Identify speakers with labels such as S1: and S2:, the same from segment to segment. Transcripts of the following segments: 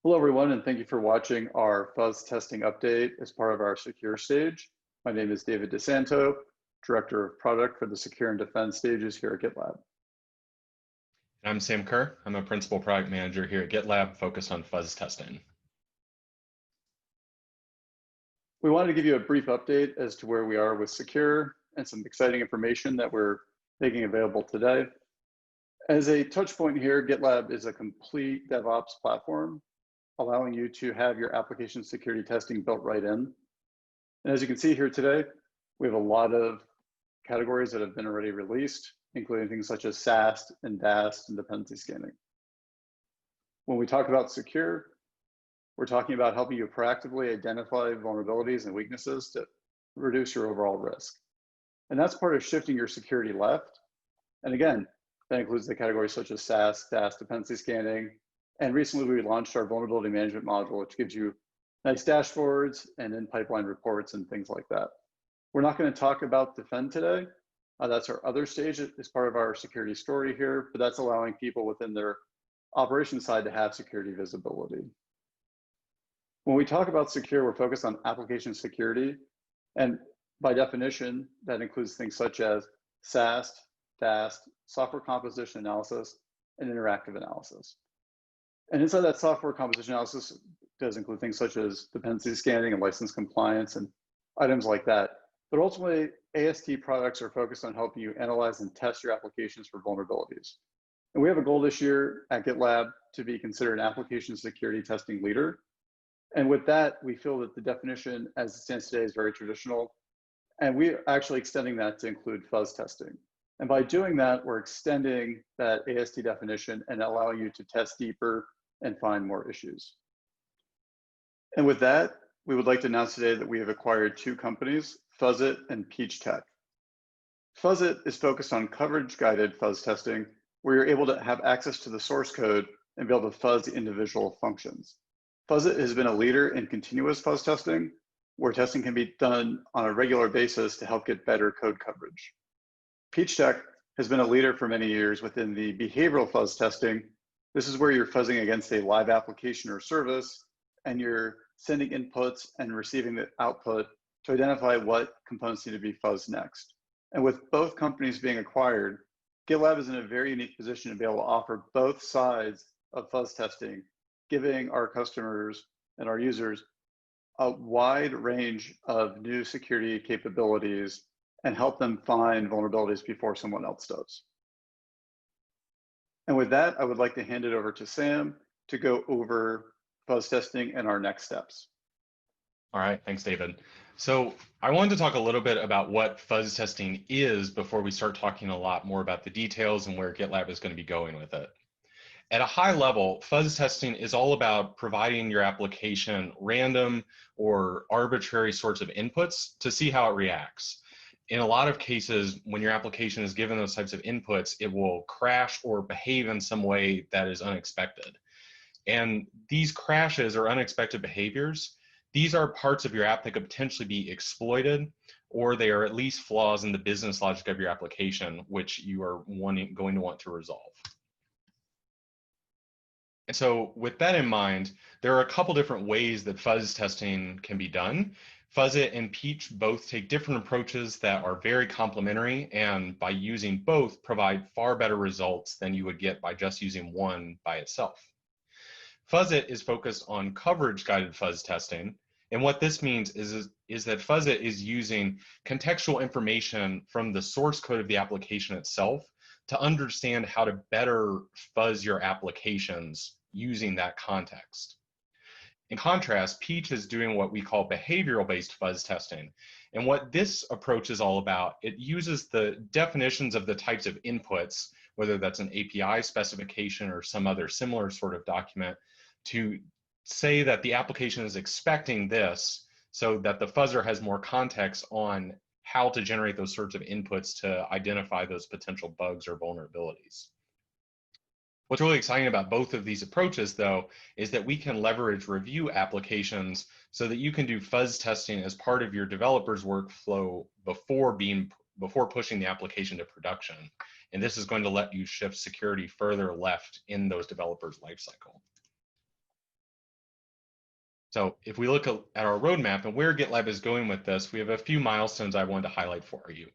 S1: Hello, everyone, and thank you for watching our Fuzz Testing update as part of our Secure stage. My name is David DeSanto, Director of Product for the Secure and Defense stages here at GitLab.
S2: I'm Sam Kerr. I'm a Principal Product Manager here at GitLab, focused on Fuzz Testing.
S1: We wanted to give you a brief update as to where we are with Secure and some exciting information that we're making available today. As a touch point here, GitLab is a complete DevOps platform, allowing you to have your application security testing built right in. And as you can see here today, we have a lot of categories that have been already released, including things such as SAST and DAST and dependency scanning. When we talk about secure, we're talking about helping you proactively identify vulnerabilities and weaknesses to reduce your overall risk. And that's part of shifting your security left. And again, that includes the categories such as SAST, DAST, dependency scanning. And recently we launched our vulnerability management module, which gives you nice dashboards and in-pipeline reports and things like that. We're not going to talk about Defend today. That's our other stage as part of our security story here, but that's allowing people within their operations side to have security visibility. When we talk about secure, we're focused on application security. And by definition, that includes things such as SAST, DAST, software composition analysis, and interactive analysis. And inside that software composition analysis does include things such as dependency scanning and license compliance and items like that. But ultimately, AST products are focused on helping you analyze and test your applications for vulnerabilities. And we have a goal this year at GitLab to be considered an application security testing leader. And with that, we feel that the definition as it stands today is very traditional. And we're actually extending that to include fuzz testing. And by doing that, we're extending that AST definition and allowing you to test deeper and find more issues. And with that, we would like to announce today that we have acquired two companies, Fuzzit and Peach Tech. Fuzzit is focused on coverage-guided fuzz testing, where you're able to have access to the source code and be able to fuzz individual functions. Fuzzit has been a leader in continuous fuzz testing, where testing can be done on a regular basis to help get better code coverage. Peach Tech has been a leader for many years within the behavioral fuzz testing. This is where you're fuzzing against a live application or service, and you're sending inputs and receiving the output to identify what components need to be fuzzed next. And with both companies being acquired, GitLab is in a very unique position to be able to offer both sides of fuzz testing, giving our customers and our users a wide range of new security capabilities and help them find vulnerabilities before someone else does. And with that, I would like to hand it over to Sam to go over fuzz testing and our next steps.
S2: All right, thanks, David. So I wanted to talk a little bit about what fuzz testing is before we start talking a lot more about the details and where GitLab is going to be going with it. At a high level, fuzz testing is all about providing your application random or arbitrary sorts of inputs to see how it reacts. In a lot of cases, when your application is given those types of inputs, it will crash or behave in some way that is unexpected. And these crashes or unexpected behaviors, these are parts of your app that could potentially be exploited, or they are at least flaws in the business logic of your application, which you are going to want to resolve. And so with that in mind, there are a couple different ways that fuzz testing can be done. Fuzzit and Peach both take different approaches that are very complementary, and by using both provide far better results than you would get by just using one by itself. Fuzzit is focused on coverage-guided fuzz testing, and what this means is that Fuzzit is using contextual information from the source code of the application itself to understand how to better fuzz your applications using that context. In contrast, Peach is doing what we call behavioral-based fuzz testing. And what this approach is all about, it uses the definitions of the types of inputs, whether that's an API specification or some other similar sort of document, to say that the application is expecting this so that the fuzzer has more context on how to generate those sorts of inputs to identify those potential bugs or vulnerabilities. What's really exciting about both of these approaches, though, is that we can leverage review applications so that you can do fuzz testing as part of your developer's workflow before pushing the application to production. And this is going to let you shift security further left in those developers' lifecycle. So if we look at our roadmap and where GitLab is going with this, we have a few milestones I wanted to highlight for you.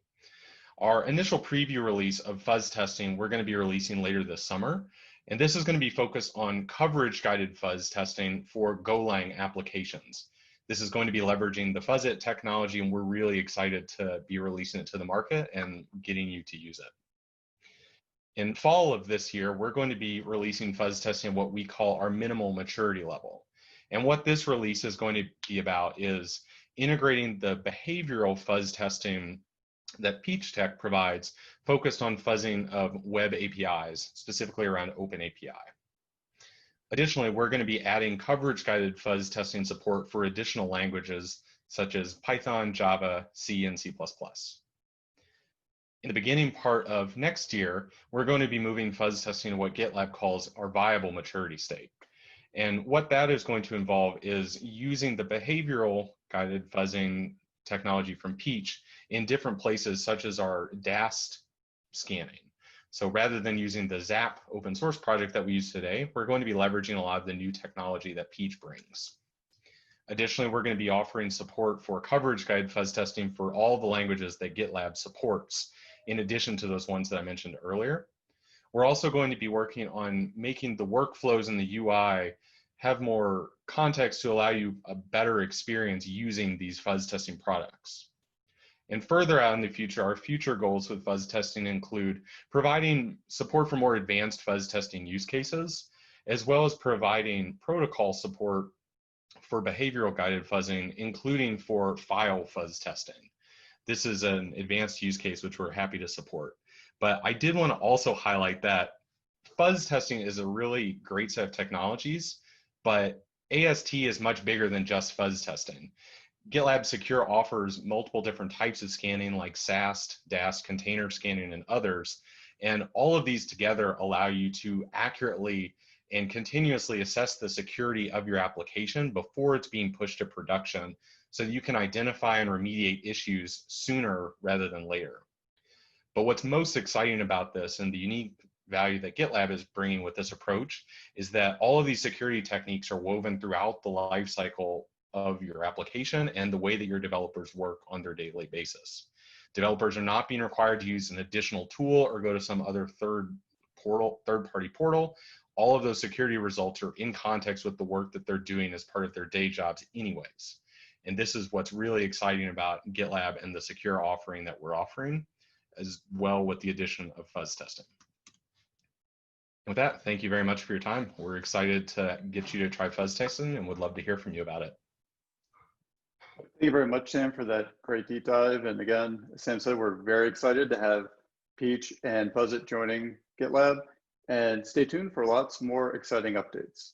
S2: Our initial preview release of fuzz testing, we're going to be releasing later this summer. And this is going to be focused on coverage-guided fuzz testing for Golang applications. This is going to be leveraging the Fuzzit technology, and we're really excited to be releasing it to the market and getting you to use it. In fall of this year, we're going to be releasing fuzz testing at what we call our minimal maturity level. And what this release is going to be about is integrating the behavioral fuzz testing that Peach Tech provides, focused on fuzzing of web APIs, specifically around OpenAPI. Additionally, we're going to be adding coverage-guided fuzz testing support for additional languages such as Python, Java, C, and C++. In the beginning part of next year, we're going to be moving fuzz testing to what GitLab calls our viable maturity state. And what that is going to involve is using the behavioral guided fuzzing technology from Peach in different places, such as our DAST scanning. So rather than using the Zap open source project that we use today, we're going to be leveraging a lot of the new technology that Peach brings. Additionally, we're going to be offering support for coverage guide fuzz testing for all the languages that GitLab supports, in addition to those ones that I mentioned earlier. We're also going to be working on making the workflows in the UI have more context to allow you a better experience using these fuzz testing products. And further out in the future, our future goals with fuzz testing include providing support for more advanced fuzz testing use cases, as well as providing protocol support for behavioral guided fuzzing, including for file fuzz testing. This is an advanced use case which we're happy to support. But I did want to also highlight that fuzz testing is a really great set of technologies, but AST is much bigger than just fuzz testing. GitLab Secure offers multiple different types of scanning like SAST, DAST, container scanning, and others. And all of these together allow you to accurately and continuously assess the security of your application before it's being pushed to production, so that you can identify and remediate issues sooner rather than later. But what's most exciting about this, and the unique value that GitLab is bringing with this approach, is that all of these security techniques are woven throughout the life cycle of your application and the way that your developers work on their daily basis. Developers are not being required to use an additional tool or go to some other third-party portal. All of those security results are in context with the work that they're doing as part of their day jobs anyways. And this is what's really exciting about GitLab and the secure offering that we're offering, as well with the addition of fuzz testing. With that, thank you very much for your time. We're excited to get you to try fuzz testing and would love to hear from you about it.
S1: Thank you very much, Sam, for that great deep dive. And again, as Sam said, we're very excited to have Peach and Fuzzit joining GitLab. And stay tuned for lots more exciting updates.